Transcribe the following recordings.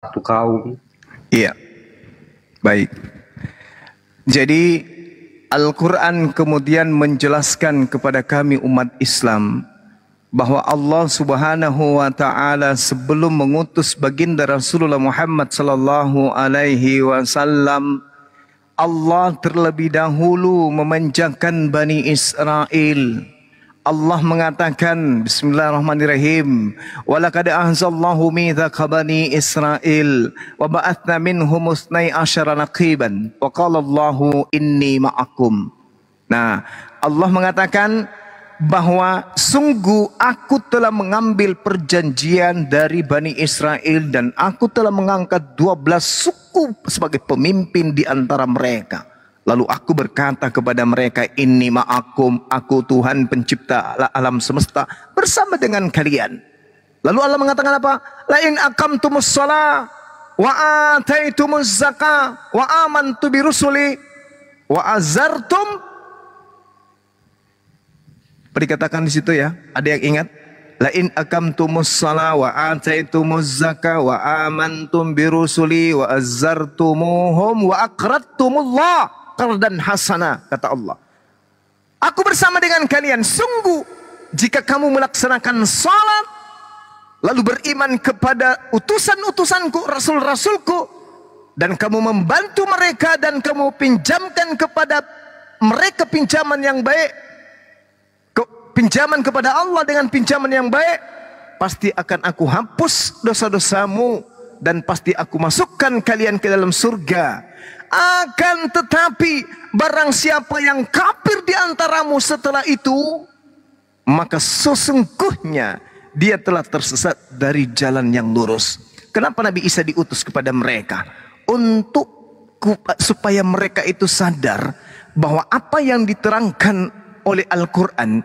satu kaum. Iya, baik. Jadi Al-Quran kemudian menjelaskan kepada kami umat Islam bahwa Allah Subhanahu wa taala sebelum mengutus baginda Rasulullah Muhammad sallallahu alaihi wasallam, Allah terlebih dahulu memanjakan Bani Israel. Allah mengatakan, bismillahirrahmanirrahim, walaqad ahzallahu mitsaqa bani Israil wa ba'atsna minhum 12 naqiban wa qala Allahu inni ma'akum. Nah, Allah mengatakan bahwa sungguh aku telah mengambil perjanjian dari Bani Israel dan aku telah mengangkat 12 suku sebagai pemimpin di antara mereka. Lalu aku berkata kepada mereka, inni ma'akum, aku Tuhan pencipta alam semesta bersama dengan kalian. Lalu Allah mengatakan apa? Lain aqamtumus shalah wa ataitumuz zakah wa amantu birusuli wa azartum. Dikatakan di situ ya, ada yang ingat? Lain aqamtumus shalah wa ataitumuz zakah wa amantum birusuli wa azartumuhum wa aqradtumullah qardan hasana, kata Allah. Aku bersama dengan kalian. Sungguh jika kamu melaksanakan salat, lalu beriman kepada utusan-utusanku, rasul-rasulku, dan kamu membantu mereka dan kamu pinjamkan kepada mereka pinjaman yang baik, pinjaman kepada Allah dengan pinjaman yang baik, pasti akan aku hapus dosa-dosamu dan pasti aku masukkan kalian ke dalam surga. Akan tetapi barang siapa yang kafir di antaramu setelah itu, maka sesungguhnya dia telah tersesat dari jalan yang lurus. Kenapa Nabi Isa diutus kepada mereka? Untuk supaya mereka itu sadar bahwa apa yang diterangkan oleh Al-Quran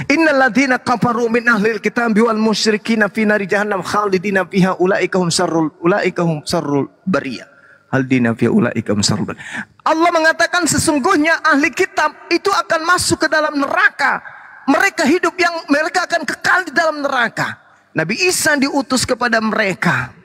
innal ladzina kafaru min ahlil kitabi wal musyrikina fi nari jahannam khalidina fiha ulaika hum syarrul bariyah. Allah mengatakan sesungguhnya ahli kitab itu akan masuk ke dalam neraka. Mereka akan kekal di dalam neraka. Nabi Isa diutus kepada mereka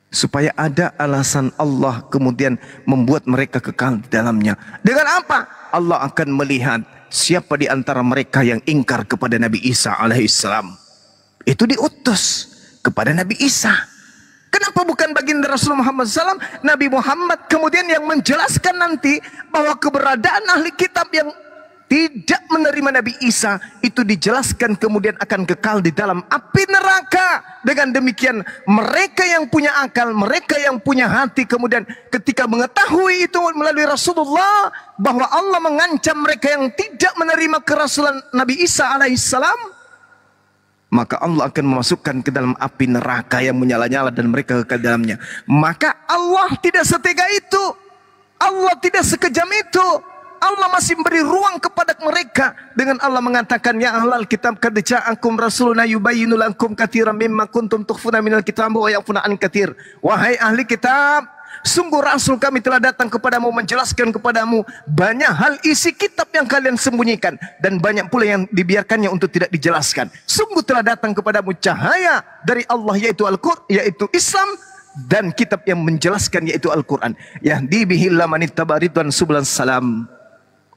supaya ada alasan Allah kemudian membuat mereka kekal di dalamnya. Dengan apa? Allah akan melihat siapa di antara mereka yang ingkar kepada Nabi Isa alaihissalam. Itu diutus kepada Nabi Isa. Kenapa bukan baginda Rasulullah Muhammad SAW? Nabi Muhammad kemudian yang menjelaskan nanti bahwa keberadaan ahli kitab yang tidak menerima Nabi Isa itu dijelaskan kemudian akan kekal di dalam api neraka. Dengan demikian mereka yang punya akal, mereka yang punya hati kemudian ketika mengetahui itu melalui Rasulullah bahwa Allah mengancam mereka yang tidak menerima kerasulan Nabi Isa alaihissalam, maka Allah akan memasukkan ke dalam api neraka yang menyala-nyala dan mereka ke dalamnya. Maka Allah tidak setega itu, Allah tidak sekejam itu. Allah masih beri ruang kepada mereka dengan Allah mengatakan, ya ahlal kitab qad ja'akum rasuluna yubayyinu lakum katsiran mimma kuntum tukhfuna minal kitab wa ya'funa an katsir. Wahai ahli kitab, sungguh rasul kami telah datang kepadamu menjelaskan kepadamu banyak hal isi kitab yang kalian sembunyikan dan banyak pula yang dibiarkannya untuk tidak dijelaskan. Sungguh telah datang kepadamu cahaya dari Allah yaitu Al-Qur'an, yaitu Islam, dan kitab yang menjelaskan yaitu Al-Quran. Yahdi bihil man ittaba ridwan subul salam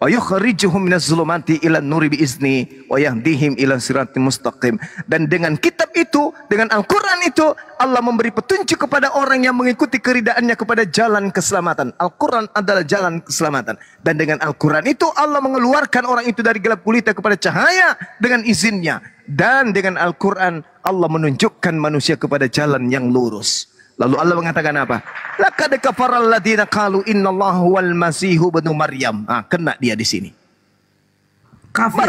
wa yukhrijuhum minaz zulumati ila nuri biizni wa yahdihim ila siratal mustaqim. Dan dengan kitab itu, dengan Al-Quran itu, Allah memberi petunjuk kepada orang yang mengikuti keridaannya kepada jalan keselamatan. Al-Quran adalah jalan keselamatan. Dan dengan Al-Quran itu Allah mengeluarkan orang itu dari gelap gulita kepada cahaya dengan izinnya. Dan dengan Al-Quran Allah menunjukkan manusia kepada jalan yang lurus. Lalu Allah mengatakan apa? Laqad kafaral ladzina qalu innallaha huwal masihu ibnu Maryam. Kena dia di sini. Kafir.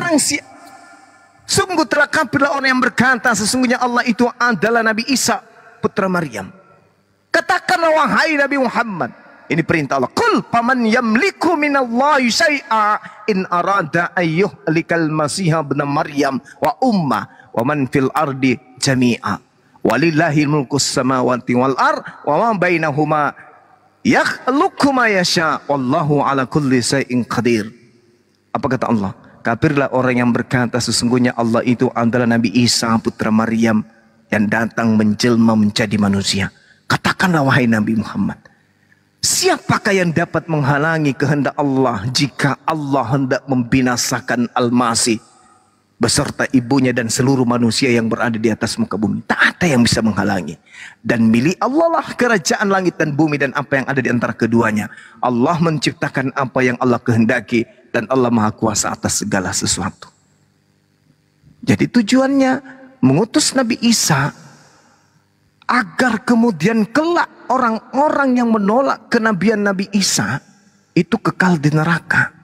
Sungguh telah kafirlah orang yang berkata sesungguhnya Allah itu adalah Nabi Isa putra Maryam. Katakanlah wahai Nabi Muhammad, ini perintah Allah. Qul faman yamliku minallahi syai'a in arada ayyuhlikal masiha ibnu Maryam wa umma wa man fil ardi jami'a. Walillahil mulkus samawati wal ar wa ma bainahuma yakhluqu ma yasha wallahu ala kulli syai'in qadir. Apa kata Allah? Kafirlah orang yang berkata sesungguhnya Allah itu adalah Nabi Isa putra Maryam yang datang menjelma menjadi manusia. Katakanlah wahai Nabi Muhammad, siapakah yang dapat menghalangi kehendak Allah jika Allah hendak membinasakan Al-Masih beserta ibunya dan seluruh manusia yang berada di atas muka bumi? Tak ada yang bisa menghalangi. Dan milik Allah lah kerajaan langit dan bumi dan apa yang ada di antara keduanya. Allah menciptakan apa yang Allah kehendaki dan Allah Maha Kuasa atas segala sesuatu. Jadi tujuannya mengutus Nabi Isa agar kemudian kelak orang-orang yang menolak kenabian Nabi Isa itu kekal di neraka.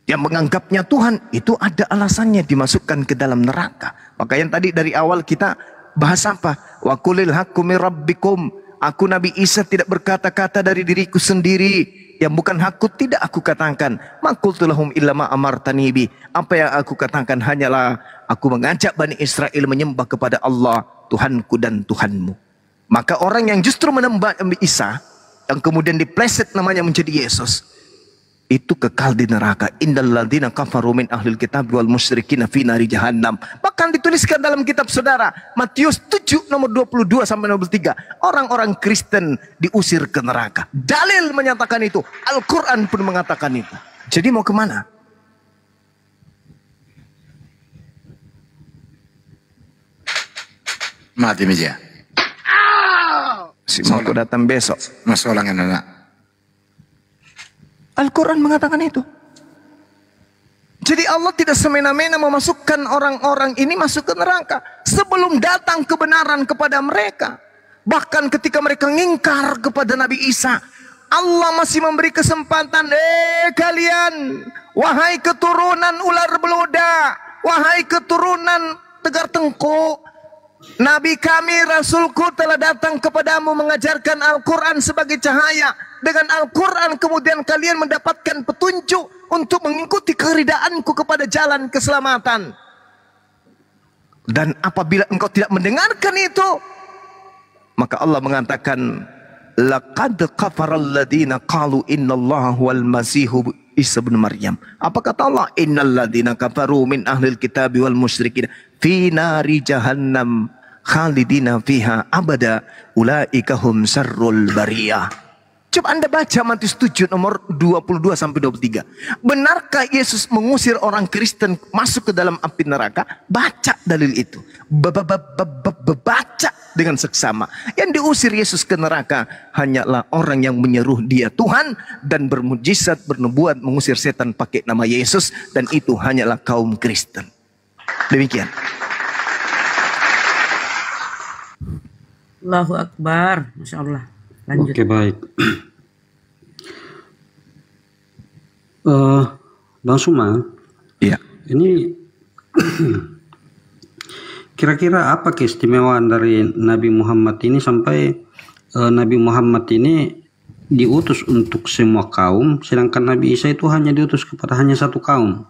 Yang menganggapnya Tuhan itu ada alasannya dimasukkan ke dalam neraka. Maka yang tadi dari awal kita bahas apa? Wa qulil haqqu mir rabbikum. Aku Nabi Isa tidak berkata-kata dari diriku sendiri. Yang bukan hakku tidak aku katakan. Ma qultu lahum illa ma amartani bi. Apa yang aku katakan hanyalah aku mengajak Bani Israel menyembah kepada Allah, Tuhanku dan Tuhanmu. Maka orang yang justru menyembah Nabi Isa, yang kemudian dipleset namanya menjadi Yesus, itu kekal di neraka. Innal ladzina kafaru min ahlil kitab wal musyrikin fi nari jahannam. Bahkan dituliskan dalam kitab saudara Matius 7 nomor 22 sampai 23, orang-orang Kristen diusir ke neraka. Dalil menyatakan itu, Al-Quran pun mengatakan itu. Jadi mau kemana? Mati meja. Si mau datang besok. Masuk orang anak. Al-Quran mengatakan itu. Jadi Allah tidak semena-mena memasukkan orang-orang ini masuk ke neraka sebelum datang kebenaran kepada mereka. Bahkan ketika mereka ngingkar kepada Nabi Isa, Allah masih memberi kesempatan. Kalian, wahai keturunan ular beluda, wahai keturunan tegar tengkuk, Nabi kami, Rasulku telah datang kepadamu mengajarkan Al-Quran sebagai cahaya. Dengan Al-Quran kemudian kalian mendapatkan petunjuk untuk mengikuti keridaanku kepada jalan keselamatan. Dan apabila engkau tidak mendengarkan itu, maka Allah mengatakan, laqad kafaral ladzina qalu innallaha huwal masihu Isa bin Maryam. Apa kata Allah? Innal ladzina kafaru min ahlil kitabi wal musyrikin fi nari jahannam khalidina fiha abada ulaika hum syarrul bariyah. Coba Anda baca Matius 7 nomor 22 sampai 23. Benarkah Yesus mengusir orang Kristen masuk ke dalam api neraka? Baca dalil itu. Baca dengan seksama. Yang diusir Yesus ke neraka hanyalah orang yang menyeru dia Tuhan dan bermujizat, bernubuat, mengusir setan pakai nama Yesus, dan itu hanyalah kaum Kristen. Demikian. Allahu Akbar, Masya Allah. Lanjut. Oke, baik. Bang Suma, iya. Ini kira-kira apa keistimewaan dari Nabi Muhammad ini sampai Nabi Muhammad ini diutus untuk semua kaum, sedangkan Nabi Isa itu hanya diutus kepada hanya satu kaum?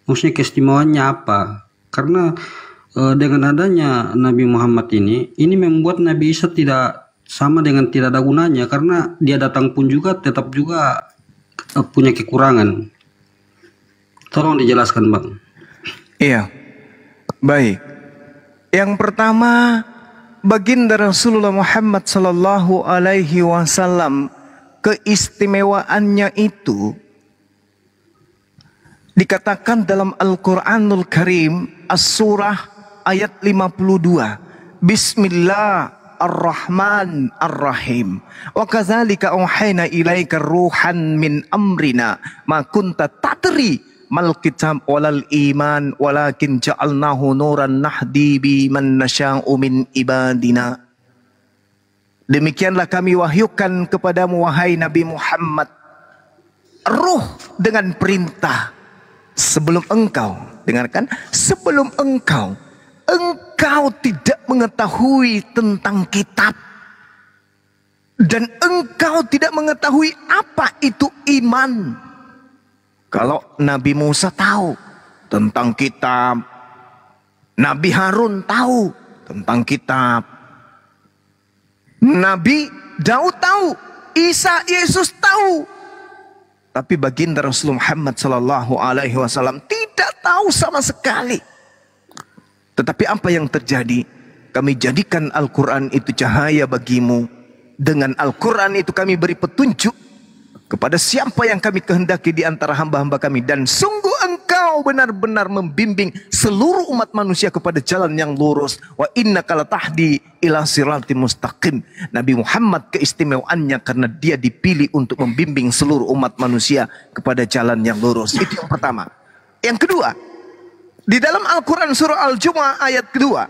Maksudnya keistimewaannya apa? Karena dengan adanya Nabi Muhammad ini membuat Nabi Isa tidak sama dengan tidak ada gunanya, karena dia datang pun juga tetap juga punya kekurangan. Tolong dijelaskan, Bang. Iya. Baik. Yang pertama, baginda Rasulullah Muhammad sallallahu alaihi wasallam, keistimewaannya itu dikatakan dalam Al-Qur'anul Karim, As-Surah ayat 52. Bismillahirrahmanirrahim. Wa kadzalika auhayna ilaika ruhan min amrina ma kunta tatri mal kitab walal iman walakin ja'alnahu nuran nahdi bi man nasya'u min ibadina. Demikianlah kami wahyukan kepadamu wahai Nabi Muhammad ruh dengan perintah sebelum engkau, dengarkan, sebelum engkau tidak mengetahui tentang kitab, dan engkau tidak mengetahui apa itu iman. Kalau Nabi Musa tahu tentang kitab, Nabi Harun tahu tentang kitab, Nabi Daud tahu, Isa, Yesus tahu, tapi baginda Rasulullah Muhammad sallallahu alaihi wasallam tidak tahu sama sekali. Tetapi apa yang terjadi? Kami jadikan Al-Quran itu cahaya bagimu. Dengan Al-Quran itu kami beri petunjuk kepada siapa yang kami kehendaki di antara hamba-hamba kami. Dan sungguh engkau benar-benar membimbing seluruh umat manusia kepada jalan yang lurus. Wa innaka latahdi ila siratim mustaqim. Nabi Muhammad keistimewaannya karena dia dipilih untuk membimbing seluruh umat manusia kepada jalan yang lurus. Itu yang pertama. Yang kedua, di dalam Al-Quran surah Al-Jumu'ah ayat kedua,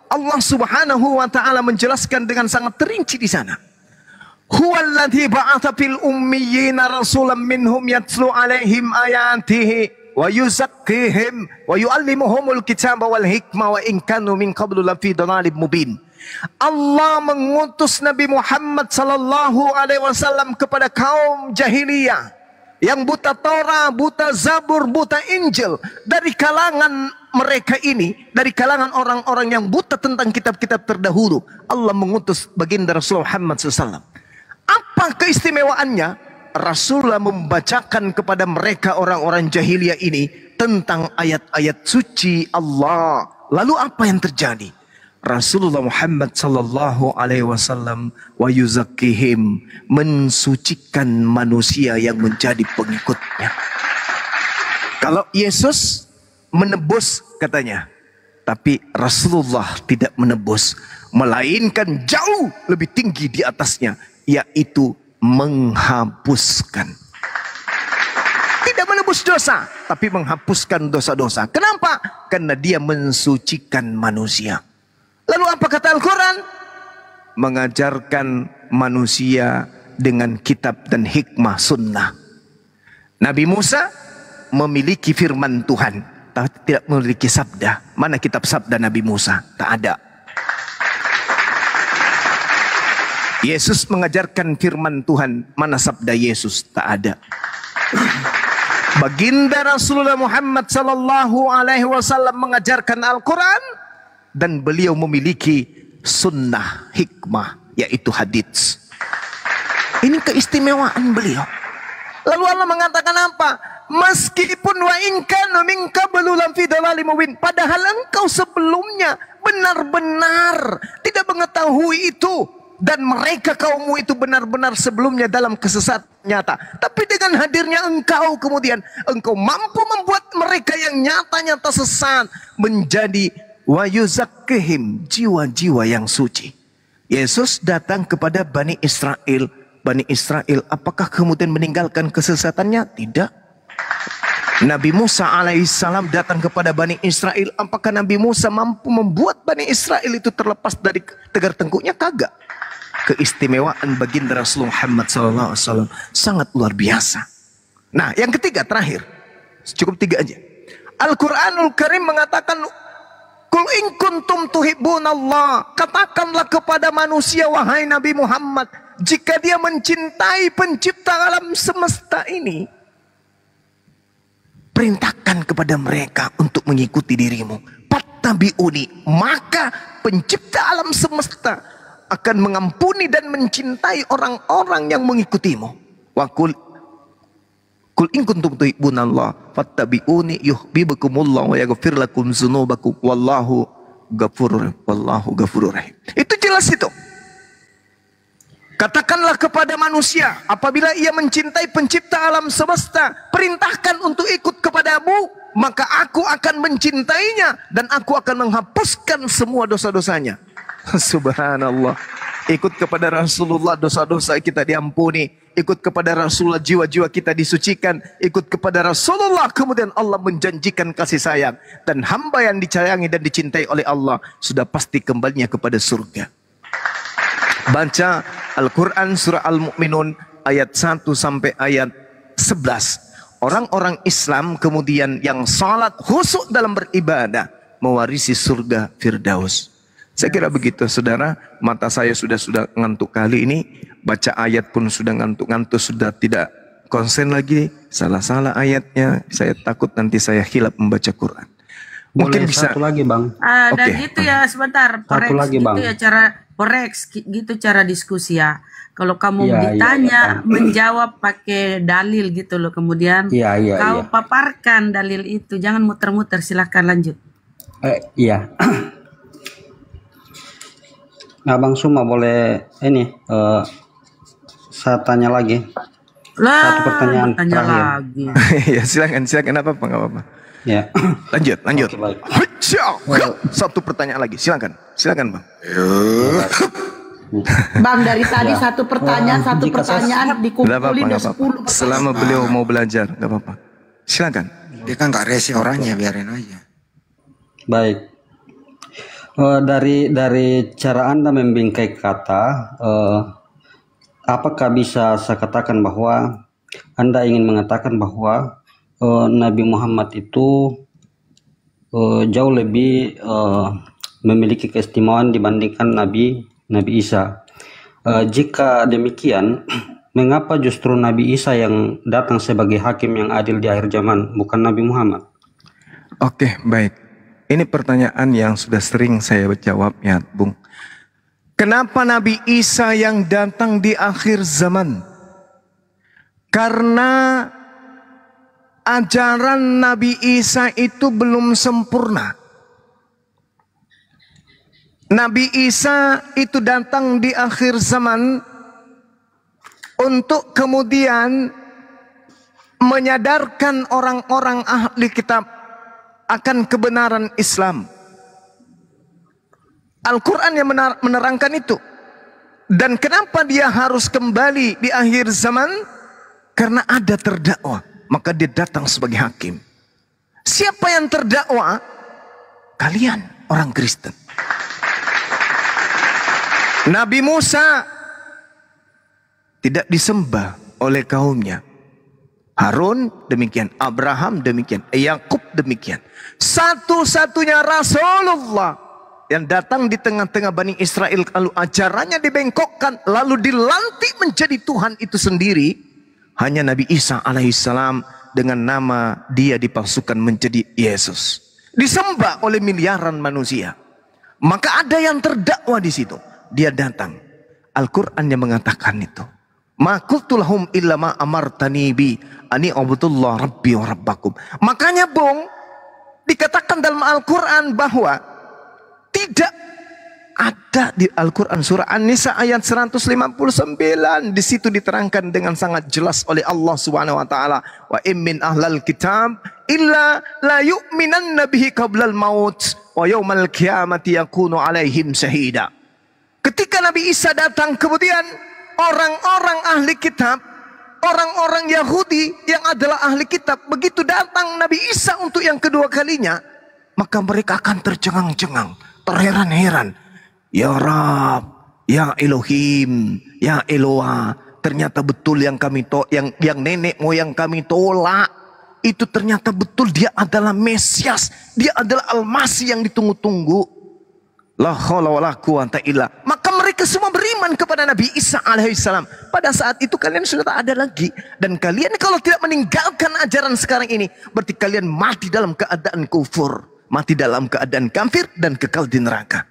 Allah Subhanahu wa ta'ala menjelaskan dengan sangat terinci di sana. Huwallazi ba'atha fil ummiyina rasulan minhum yatlu alaihim ayatihi wa yuzakkihim wa yuallimuhumul kitaba wal hikmah wa in kanu min qablu lafi dhalalin mubin. Allah mengutus Nabi Muhammad sallallahu alaihi wasallam kepada kaum jahiliyah yang buta Torah, buta Zabur, buta Injil. Dari kalangan mereka ini, dari kalangan orang-orang yang buta tentang kitab-kitab terdahulu, Allah mengutus baginda Rasul Muhammad SAW. Apa keistimewaannya? Rasulullah membacakan kepada mereka orang-orang jahiliyah ini tentang ayat-ayat suci Allah. Lalu apa yang terjadi? Rasulullah Muhammad sallallahu alaihi wasallam wa yuzakkihim, mensucikan manusia yang menjadi pengikutnya. Kalau Yesus menebus katanya, tapi Rasulullah tidak menebus, melainkan jauh lebih tinggi di atasnya, yaitu menghapuskan. Tidak menebus dosa, tapi menghapuskan dosa-dosa. Kenapa? Karena dia mensucikan manusia. Lalu apa kata Al-Quran? Mengajarkan manusia dengan kitab dan hikmah sunnah. Nabi Musa memiliki firman Tuhan, tapi tidak memiliki sabda. Mana kitab sabda Nabi Musa? Tak ada. Yesus mengajarkan firman Tuhan, mana sabda Yesus? Tak ada. Baginda Rasulullah Muhammad sallallahu alaihi wasallam mengajarkan Al-Quran, dan beliau memiliki sunnah hikmah, yaitu hadits. Ini keistimewaan beliau. Lalu Allah mengatakan apa? Meskipun wa in kana min qablu lam fi dhalalin mubin, padahal engkau sebelumnya benar-benar tidak mengetahui itu, dan mereka kaummu itu benar-benar sebelumnya dalam kesesatan nyata. Tapi dengan hadirnya engkau, kemudian engkau mampu membuat mereka yang nyata-nyata sesat menjadi wa yuzakkihim, jiwa-jiwa yang suci. Yesus datang kepada Bani Israel. Bani Israel apakah kemudian meninggalkan kesesatannya? Tidak. Nabi Musa alaihissalam datang kepada Bani Israel. Apakah Nabi Musa mampu membuat Bani Israel itu terlepas dari tegar tengkuknya? Kagak. Keistimewaan baginda Rasulullah Muhammad SAW sangat luar biasa. Nah, yang ketiga, terakhir. Cukup tiga aja. Al-Quranul Karim mengatakan, Qul in kuntum tuhibbunallah, katakanlah kepada manusia, wahai Nabi Muhammad, jika dia mencintai pencipta alam semesta ini, perintahkan kepada mereka untuk mengikuti dirimu. Fattabi'uni, maka pencipta alam semesta akan mengampuni dan mencintai orang-orang yang mengikutimu. Wa Qul in kuntum tuhibbunallah fattabi'uni yuhibbukumullah wa yaghfir lakum dzunubakum wallahu ghafurur rahim. Itu jelas itu. Katakanlah kepada manusia, apabila ia mencintai pencipta alam semesta, perintahkan untuk ikut kepadamu, maka aku akan mencintainya dan aku akan menghapuskan semua dosa-dosanya. Subhanallah. Ikut kepada Rasulullah, dosa-dosa kita diampuni. Ikut kepada Rasulullah, jiwa-jiwa kita disucikan. Ikut kepada Rasulullah, kemudian Allah menjanjikan kasih sayang. Dan hamba yang disayangi dan dicintai oleh Allah sudah pasti kembalinya kepada surga. Baca Al-Quran surah Al-Mu'minun ayat 1 sampai ayat 11. Orang-orang Islam kemudian yang salat khusyuk dalam beribadah mewarisi surga Firdaus. Saya kira begitu, saudara. Mata saya sudah ngantuk kali ini. Baca ayat pun sudah ngantuk-ngantuk, sudah tidak konsen lagi. Salah-salah ayatnya. Saya takut nanti saya hilap membaca Quran. Mungkin Boleh bisa satu lagi, Bang. Dan gitu ya, sebentar. Satu lagi, gitu Bang. ya gitu cara diskusi ya. Kalau kamu Iya, ditanya, iya. menjawab pakai dalil gitu loh. Kemudian Iya, kau iya. paparkan dalil itu. Jangan muter-muter, silahkan lanjut. Iya. Abang Suma boleh ini saya tanya lagi. Satu pertanyaan tanya terakhir. lagi. Ya silakan apa nggak apa-apa. Ya. Lanjut. Oke, baik. Satu pertanyaan lagi, silakan Bang. Bang, dari tadi satu pertanyaan Nggak dikumpulin apa-apa, udah nggak apa-apa. 10 Selama beliau mau belajar, nggak apa-apa. Silakan. Dia kan nggak rese orangnya, biarin aja. Baik. Dari cara Anda membingkai kata, apakah bisa saya katakan bahwa Anda ingin mengatakan bahwa Nabi Muhammad itu jauh lebih memiliki keistimewaan dibandingkan Nabi Isa? Jika demikian, mengapa justru Nabi Isa yang datang sebagai hakim yang adil di akhir zaman, bukan Nabi Muhammad? Oke, baik. Ini pertanyaan yang sudah sering saya jawab ya, Bung. Kenapa Nabi Isa yang datang di akhir zaman? Karena ajaran Nabi Isa itu belum sempurna. Nabi Isa itu datang di akhir zaman untuk kemudian menyadarkan orang-orang ahli kitab akan kebenaran Islam. Al-Quran yang menerangkan itu. Dan kenapa dia harus kembali di akhir zaman? Karena ada terdakwa, maka dia datang sebagai hakim. Siapa yang terdakwa? Kalian, orang Kristen. Nabi Musa tidak disembah oleh kaumnya. Harun demikian, Abraham demikian, Yakub demikian. Satu-satunya Rasulullah yang datang di tengah-tengah Bani Israel, lalu ajarannya dibengkokkan, lalu dilantik menjadi Tuhan itu sendiri, hanya Nabi Isa alaihissalam dengan nama dia dipalsukan menjadi Yesus. Disembah oleh miliaran manusia. Maka ada yang terdakwa di situ. Dia datang. Al-Quran yang mengatakan itu. Ma qultu lahum illa ma amartani bi ani abudullah rabbi wa rabbakum. Makanya Bung, dikatakan dalam Al-Quran bahwa tidak ada di Al-Quran surah An-Nisa ayat 159, di situ diterangkan dengan sangat jelas oleh Allah Subhanahu wa taala, wa min ahlal kitab illa la yu'minanna bihi qablal maut wa yaumal qiyamati yakunu alaihim syahida. Ketika Nabi Isa datang, kemudian orang-orang ahli kitab, orang-orang Yahudi yang adalah ahli kitab, begitu datang Nabi Isa untuk yang kedua kalinya, maka mereka akan tercengang-cengang, terheran-heran. Ya Rab, ya Elohim, ya Eloah, ternyata betul yang kami yang nenek moyang kami tolak. Itu ternyata betul, dia adalah Mesias, dia adalah Al-Masih yang ditunggu-tunggu. La haula wala quwata illa. Maka mereka semua beriman kepada Nabi Isa alaihissalam. Pada saat itu kalian sudah tak ada lagi. Dan kalian kalau tidak meninggalkan ajaran sekarang ini, berarti kalian mati dalam keadaan kufur, mati dalam keadaan kafir dan kekal di neraka.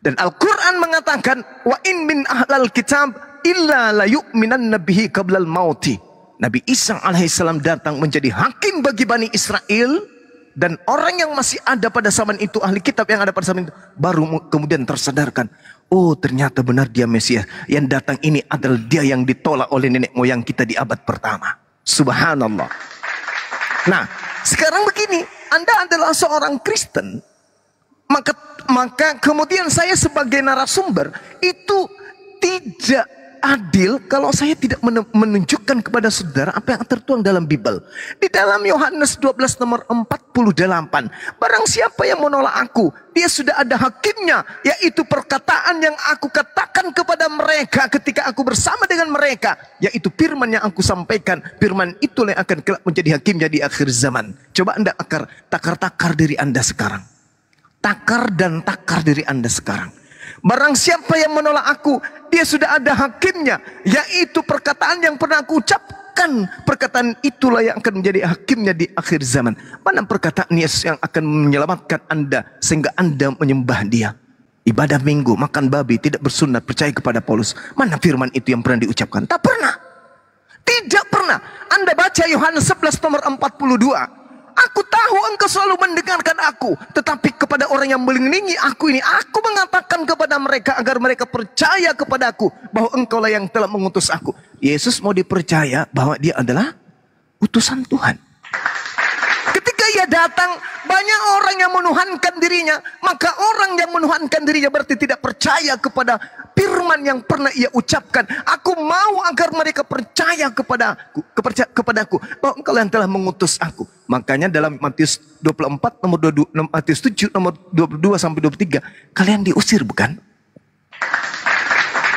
Dan Al-Quran mengatakan, wa in min ahlal kitab illa la yu'minan nabihi qablal mauti. Nabi Isa alaihissalam datang menjadi hakim bagi Bani Israel. Dan orang yang masih ada pada zaman itu, ahli kitab yang ada pada zaman itu, baru kemudian tersadarkan, oh ternyata benar dia Mesias. Yang datang ini adalah dia yang ditolak oleh nenek moyang kita di abad pertama. Subhanallah. Nah, sekarang begini, Anda adalah seorang Kristen, maka kemudian saya sebagai narasumber itu tidak adil kalau saya tidak menunjukkan kepada saudara apa yang tertuang dalam Bible. Di dalam Yohanes 12 nomor 48, barang siapa yang menolak aku, dia sudah ada hakimnya, yaitu perkataan yang aku katakan kepada mereka ketika aku bersama dengan mereka, yaitu firman yang aku sampaikan. Firman itulah yang akan kelak menjadi hakimnya di akhir zaman. Coba Anda takar diri Anda sekarang. Takar dan takar diri Anda sekarang. Barang siapa yang menolak aku, dia sudah ada hakimnya, yaitu perkataan yang pernah aku ucapkan. Perkataan itulah yang akan menjadi hakimnya di akhir zaman. Mana perkataan Yesus yang akan menyelamatkan Anda sehingga Anda menyembah dia? Ibadah minggu, makan babi, tidak bersunat, percaya kepada Paulus. Mana firman itu yang pernah diucapkan? Tak pernah. Tidak pernah. Anda baca Yohanes 11 nomor 42. Aku tahu engkau selalu mendengarkan aku, tetapi kepada orang yang melindungi aku ini, aku mengatakan kepada mereka agar mereka percaya kepadaku bahwa engkaulah yang telah mengutus aku. Yesus mau dipercaya bahwa dia adalah utusan Tuhan. Ketika ia datang, banyak orang yang menuhankan dirinya. Maka orang yang menuhankan dirinya berarti tidak percaya kepada firman yang pernah ia ucapkan. Aku mau agar mereka percaya kepadaku bahwa engkau yang telah mengutus aku. Makanya dalam Matius 24 nomor 22, Matius 7 nomor 22 sampai 23, kalian diusir bukan?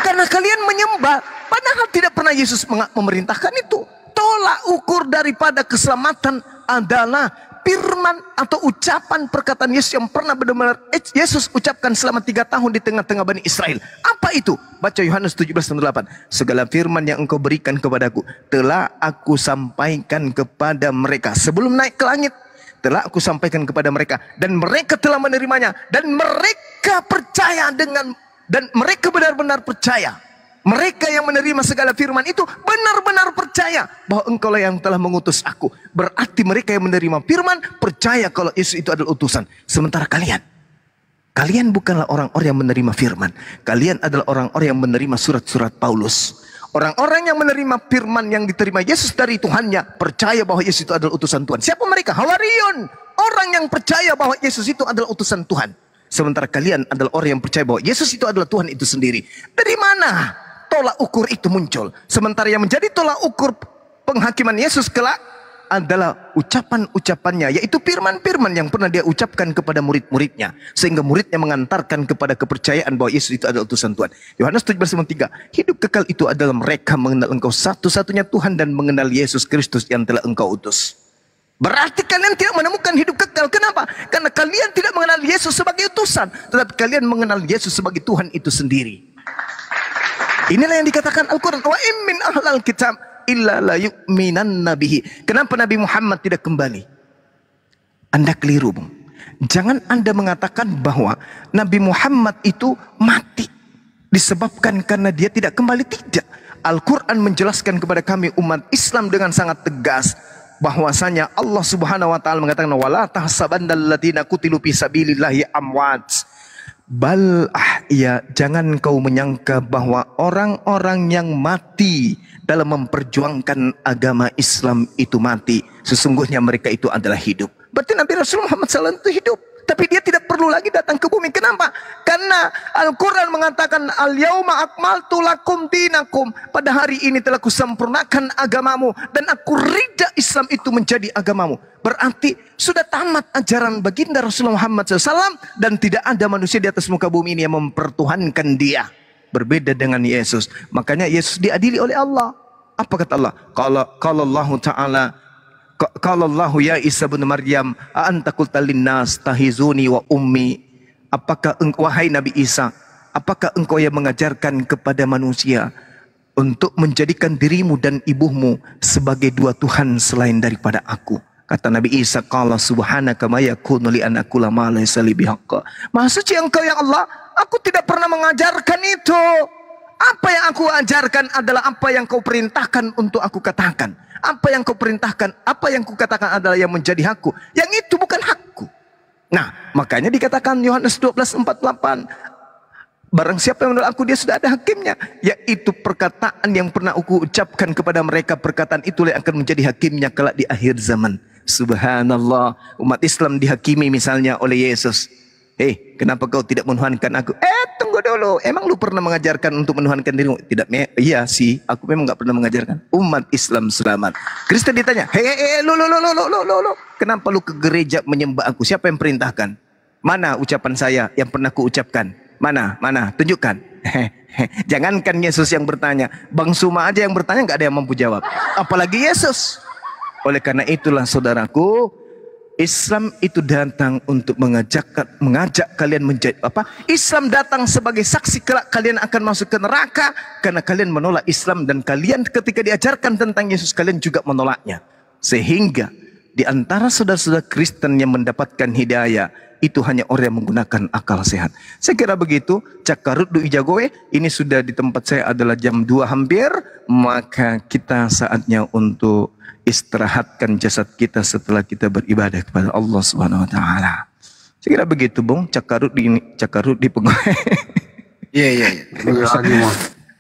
Karena kalian menyembah padahal tidak pernah Yesus memerintahkan itu. Tolak ukur daripada keselamatan adalah firman atau ucapan perkataan Yesus yang pernah benar-benar Yesus ucapkan selama 3 tahun di tengah-tengah Bani Israel. Apa itu? Baca Yohanes 17:8. Segala firman yang engkau berikan kepadaku telah aku sampaikan kepada mereka sebelum naik ke langit. Telah aku sampaikan kepada mereka dan mereka telah menerimanya dan mereka percaya dan mereka benar-benar percaya. Mereka yang menerima segala firman itu benar-benar percaya bahwa engkaulah yang telah mengutus aku. Berarti mereka yang menerima firman percaya kalau Yesus itu adalah utusan. Sementara kalian bukanlah orang-orang yang menerima firman. Kalian adalah orang-orang yang menerima surat-surat Paulus. Orang-orang yang menerima firman yang diterima Yesus dari Tuhannya percaya bahwa Yesus itu adalah utusan Tuhan. Siapa mereka? Hawarion. Orang yang percaya bahwa Yesus itu adalah utusan Tuhan. Sementara kalian adalah orang yang percaya bahwa Yesus itu adalah Tuhan itu sendiri. Dari mana tolak ukur itu muncul? Sementara yang menjadi tolak ukur penghakiman Yesus kelak adalah ucapan-ucapannya, yaitu firman-firman yang pernah dia ucapkan kepada murid-muridnya, sehingga muridnya mengantarkan kepada kepercayaan bahwa Yesus itu adalah utusan Tuhan. Yohanes 17:3, hidup kekal itu adalah mereka mengenal engkau satu-satunya Tuhan dan mengenal Yesus Kristus yang telah engkau utus. Berarti kalian tidak menemukan hidup kekal. Kenapa? Karena kalian tidak mengenal Yesus sebagai utusan, tetapi kalian mengenal Yesus sebagai Tuhan itu sendiri. Inilah yang dikatakan Al-Quran, wa min ahlal kitab illa la yu'minanna bihi. Kenapa Nabi Muhammad tidak kembali? Anda keliru, Bung. Jangan Anda mengatakan bahwa Nabi Muhammad itu mati disebabkan karena dia tidak kembali. Tidak. Al-Quran menjelaskan kepada kami umat Islam dengan sangat tegas bahwasanya Allah Subhanahu wa taala mengatakan wala tahsabannal ladzina qutilu fi sabilillahi amwat bal ahya. Jangan kau menyangka bahwa orang-orang yang mati dalam memperjuangkan agama Islam itu mati. Sesungguhnya mereka itu adalah hidup. Berarti Nabi Rasulullah Muhammad SAW itu hidup. Tapi dia tidak perlu lagi datang ke bumi. Kenapa? Karena Al-Quran mengatakan al-yauma akmaltu lakum dinakum. Pada hari ini telah kusempurnakan agamamu dan aku ridha Islam itu menjadi agamamu. Berarti sudah tamat ajaran baginda Rasulullah Muhammad SAW dan tidak ada manusia di atas muka bumi ini yang mempertuhankan dia. Berbeda dengan Yesus. Makanya Yesus diadili oleh Allah. Apa kata Allah? Qala Allah Ta'ala, qala Allah ya Isa bin Maryam, a anta qulta linnas tahizuni wa ummi. Apakah engkau, wahai Nabi Isa, apakah engkau yang mengajarkan kepada manusia untuk menjadikan dirimu dan ibumu sebagai dua Tuhan selain daripada aku? Kata Nabi Isa, qala subhanaka ma yakunu li an aqula ma laysa li bihaqq. Maha suci engkau ya Allah, aku tidak pernah mengajarkan itu. Apa yang aku ajarkan adalah apa yang kau perintahkan untuk aku katakan. Apa yang kau perintahkan, apa yang ku katakan adalah yang menjadi hakku. Yang itu bukan hakku. Nah, makanya dikatakan Yohanes 12:48, barang siapa yang menolak aku, dia sudah ada hakimnya. Yaitu perkataan yang pernah aku ucapkan kepada mereka, perkataan itulah yang akan menjadi hakimnya kelak di akhir zaman. Subhanallah, umat Islam dihakimi misalnya oleh Yesus. Kenapa kau tidak menuhankan aku? Tunggu dulu. Emang lu pernah mengajarkan untuk menuhankan dirimu? Tidak, iya sih. Aku memang nggak pernah mengajarkan. Umat Islam selamat. Kristen ditanya, lu. Kenapa lu ke gereja menyembah aku? Siapa yang perintahkan? Mana ucapan saya yang pernah ku ucapkan? Mana? Tunjukkan. Jangankan Yesus yang bertanya, Bang Suma aja yang bertanya nggak ada yang mampu jawab. Apalagi Yesus. Oleh karena itulah saudaraku, Islam itu datang untuk mengajak kalian menjadi apa? Islam datang sebagai saksi kelak kalian akan masuk ke neraka karena kalian menolak Islam, dan kalian ketika diajarkan tentang Yesus kalian juga menolaknya. Sehingga di antara saudara-saudara Kristen yang mendapatkan hidayah itu hanya orang yang menggunakan akal sehat. Saya kira begitu. Cakarut du Ijagowe, ini sudah di tempat saya adalah jam 2 hampir, maka kita saatnya untuk istirahatkan jasad kita setelah kita beribadah kepada Allah Subhanahu wa taala. Saya kira begitu, Bung. Cakarut di pegawai. Iya.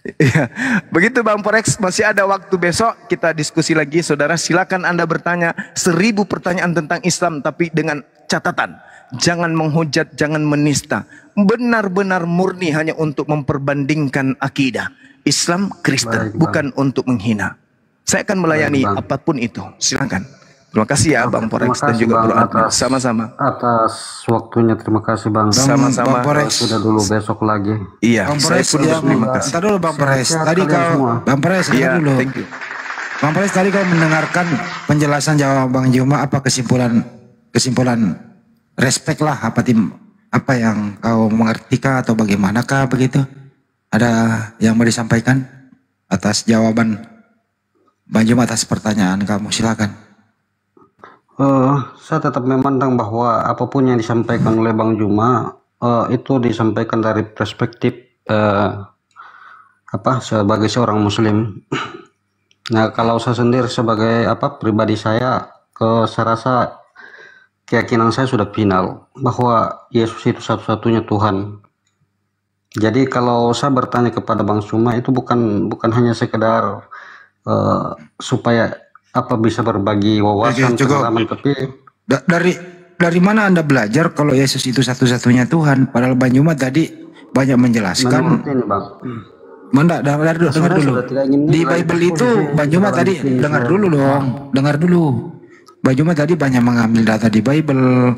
Iya, begitu Bang Forex. Masih ada waktu besok kita diskusi lagi, saudara. Silakan Anda bertanya 1000 pertanyaan tentang Islam, tapi dengan catatan jangan menghujat, jangan menista. Benar-benar murni hanya untuk memperbandingkan akidah Islam Kristen, bukan untuk menghina. Saya akan melayani apapun itu. Silakan. Terima kasih ya Bang Forex dan juga Bro Admin. Sama-sama. Atas waktunya, terima kasih Bang. Sama-sama. Bang Forex. Sudah dulu, besok lagi. Iya, Bang saya Forex, pun berterima kasih. Entar dulu Bang Forex. Sehat Tadi kalian kau semua. Bang Forex, Iya, dulu. thank you. Bang Forex, tadi kau mendengarkan penjelasan jawab Bang Juma, apa kesimpulan respect lah, apa yang kau mengertikah atau bagaimanakah begitu? Ada yang mau disampaikan atas jawaban Bang Juma atas pertanyaan kamu? Silakan. Saya tetap memandang bahwa apapun yang disampaikan oleh Bang Juma itu disampaikan dari perspektif sebagai seorang Muslim. Nah, kalau saya sendiri sebagai pribadi saya rasa keyakinan saya sudah final bahwa Yesus itu satu-satunya Tuhan. Jadi kalau saya bertanya kepada Bang Juma itu bukan hanya sekedar supaya bisa berbagi wawasan, pengalaman, tapi dari mana Anda belajar kalau Yesus itu satu-satunya Tuhan? Padahal Bang Juma tadi banyak menjelaskan. menurut ini Bang. Dengar dulu. Di Bible itu Bang Juma tadi dengar dulu. Bang Juma tadi banyak mengambil data di Bible.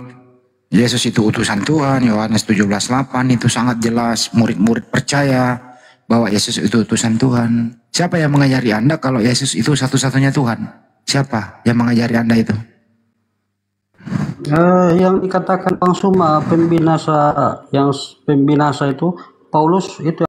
Yesus itu utusan Tuhan. Yohanes 17:8 itu sangat jelas. Murid-murid percaya bahwa Yesus itu utusan Tuhan. Siapa yang mengajari Anda kalau Yesus itu satu-satunya Tuhan? Siapa yang mengajari Anda itu? Yang dikatakan Bang Suma pembinasa itu Paulus itu